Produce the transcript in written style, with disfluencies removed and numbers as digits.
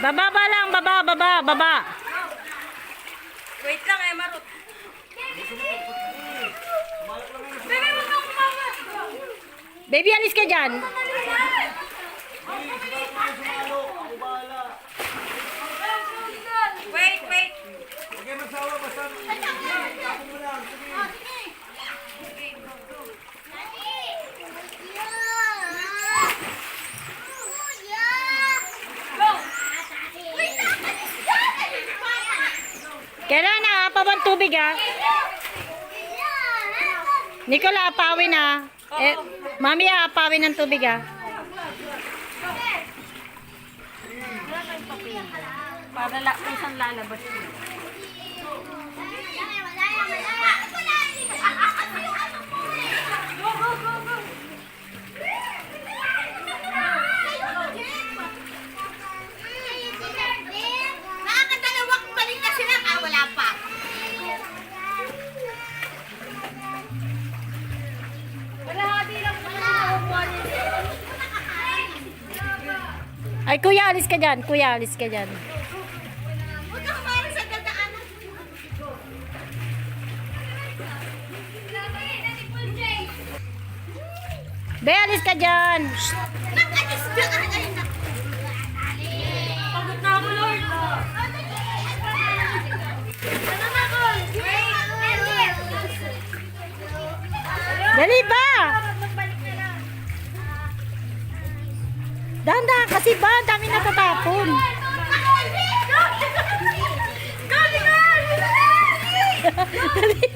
Bababa lang, baba. Wait lang eh, Marut. Baby, wag kang kumama. Baby, alis ka dyan. Wait. Okay, magsawa, basta. Ako mo lang, sige. Kailan na, pabang tubig ha. Nicola, apawin na. Mami, apawin ng tubig ha. Para isang lalabas. Nakakadalawang balik na sila. Wala pa. Ay, kuya, alis ka dyan. Kuya, alis ka dyan. Huwag ka kumain sa dadaanan. Be, alis ka dyan. Nakalis ka. Ay, Pagod na ako, Lord. Dali ba? Dahan-dahan kasi ba? Ang dami natatapon. Dali.